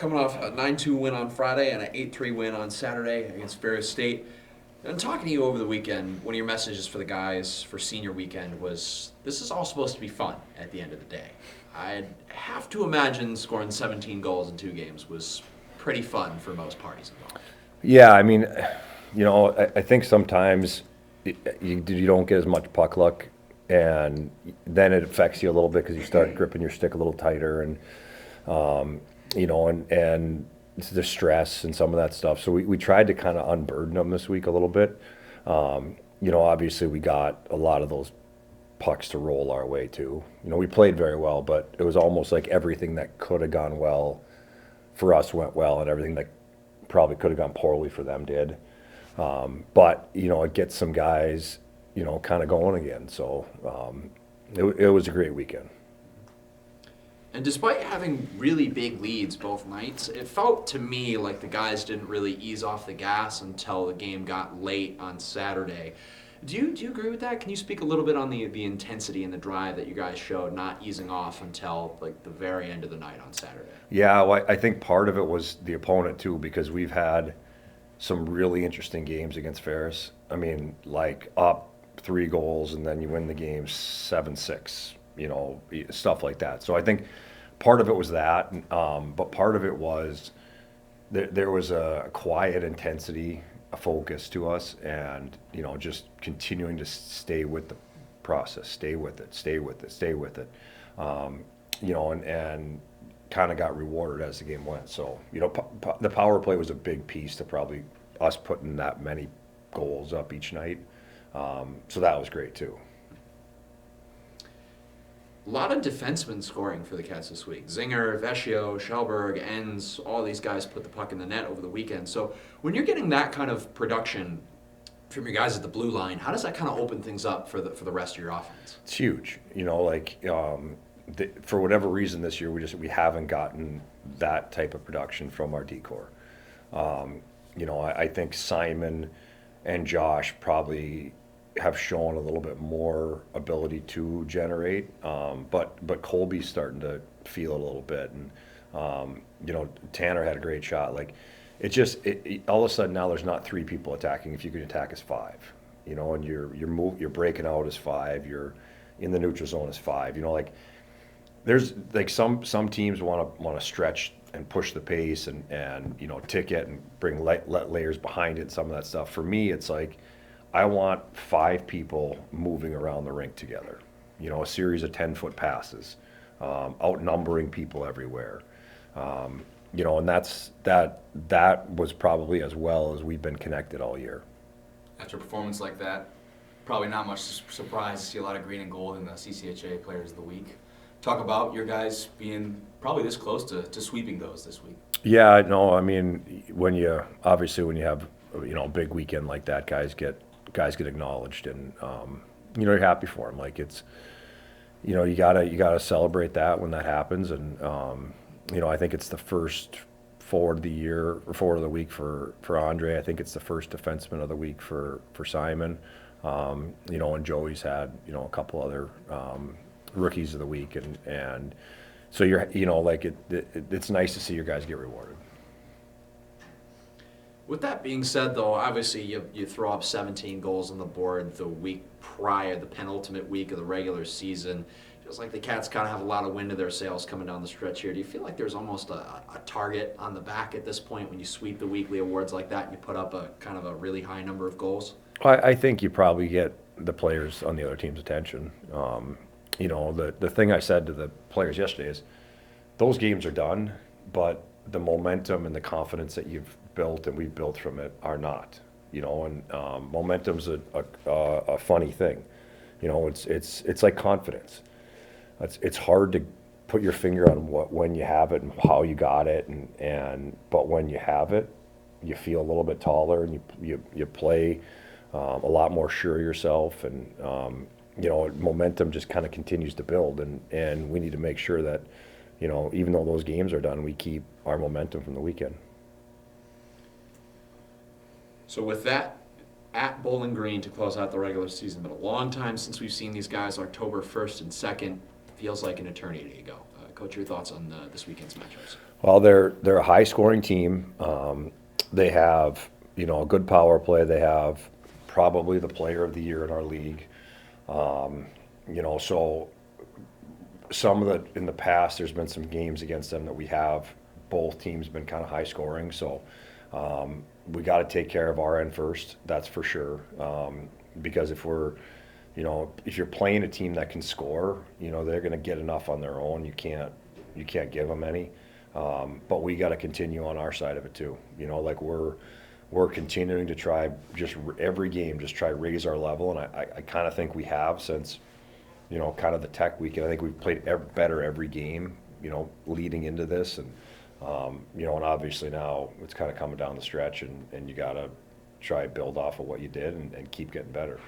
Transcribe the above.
Coming off a 9-2 win on Friday and an 8-3 win on Saturday against Ferris State. And talking to you over the weekend, one of your messages for the guys for senior weekend was, this is all supposed to be fun at the end of the day. I'd have to imagine scoring 17 goals in 2 games was pretty fun for most parties involved. Yeah, I mean, I think sometimes you don't get as much puck luck, and then it affects you a little bit because you start gripping your stick a little tighter, and and it's the stress and some of that stuff. So we tried to kind of unburden them this week a little bit. Obviously we got a lot of those pucks to roll our way too. We played very well, but it was almost like everything that could have gone well for us went well, and everything that probably could have gone poorly for them did. But it gets some guys, kind of going again. So it was a great weekend. And despite having really big leads both nights, it felt to me like the guys didn't really ease off the gas until the game got late on Saturday. Do you agree with that? Can you speak a little bit on the intensity and the drive that you guys showed, not easing off until like the very end of the night on Saturday? Yeah, well, I think part of it was the opponent too, because we've had some really interesting games against Ferris. I mean, like up 3 goals and then you win the game 7-6, stuff like that. So I think part of it was that, but part of it was there was a quiet intensity, a focus to us, and just continuing to stay with the process, stay with it, stay with it, stay with it, and kind of got rewarded as the game went. So the power play was a big piece to probably us putting that many goals up each night. So that was great too. A lot of defensemen scoring for the Cats this week. Zinger, Vecchio, Schellberg, Enns, all these guys put the puck in the net over the weekend. So when you're getting that kind of production from your guys at the blue line, how does that kind of open things up for the rest of your offense? It's huge. For whatever reason this year, we haven't gotten that type of production from our decor. I think Simon and Josh probably have shown a little bit more ability to generate, but Colby's starting to feel it a little bit, and Tanner had a great shot. Like all of a sudden now there's not 3 people attacking if you can attack as 5, and you're breaking out as 5, you're in the neutral zone as 5. There's like some teams want to stretch and push the pace and tick it and bring let layers behind it and some of that stuff. For me, it's like I want 5 people moving around the rink together. A series of 10-foot passes, outnumbering people everywhere. And that was probably as well as we've been connected all year. After a performance like that, probably not much surprise to see a lot of green and gold in the CCHA Players of the Week. Talk about your guys being probably this close to sweeping those this week. Yeah, no, I mean, when you have a big weekend like that, guys get acknowledged, and you're happy for them. Like it's you gotta celebrate that when that happens, and I think it's the first forward of the year or forward of the week for Andre. I think it's the first defenseman of the week for Simon. And Joey's had a couple other rookies of the week, and so it's nice to see your guys get rewarded. With that being said, though, obviously you throw up 17 goals on the board the week prior, the penultimate week of the regular season. Feels like the Cats kind of have a lot of wind to their sails coming down the stretch here. Do you feel like there's almost a target on the back at this point when you sweep the weekly awards like that and you put up a kind of a really high number of goals? I think you probably get the players on the other team's attention. The thing I said to the players yesterday is those games are done, but the momentum and the confidence that you've built and we've built from it are not. Momentum's a funny thing. It's like confidence. It's hard to put your finger on when you have it and how you got it, but when you have it, you feel a little bit taller, and you play a lot more sure of yourself, and momentum just kind of continues to build, and we need to make sure that even though those games are done, we keep our momentum from the weekend. So with that, at Bowling Green to close out the regular season, but a long time since we've seen these guys. October 1st and 2nd feels like an eternity ago. Coach, your thoughts on this weekend's matchups? Well, they're a high scoring team. They have, a good power play. They have probably the player of the year in our league. So some of in the past, there's been some games against them that we have both teams been kind of high scoring. So we got to take care of our end first. That's for sure. Because if you're playing a team that can score, they're going to get enough on their own. You can't give them any. But we got to continue on our side of it too. Like we're continuing to try just every game, just try raise our level. And I kind of think we have since, kind of the Tech weekend. I think we've played better every game, leading into this. And, and obviously now it's kind of coming down the stretch and you got to try build off of what you did and keep getting better.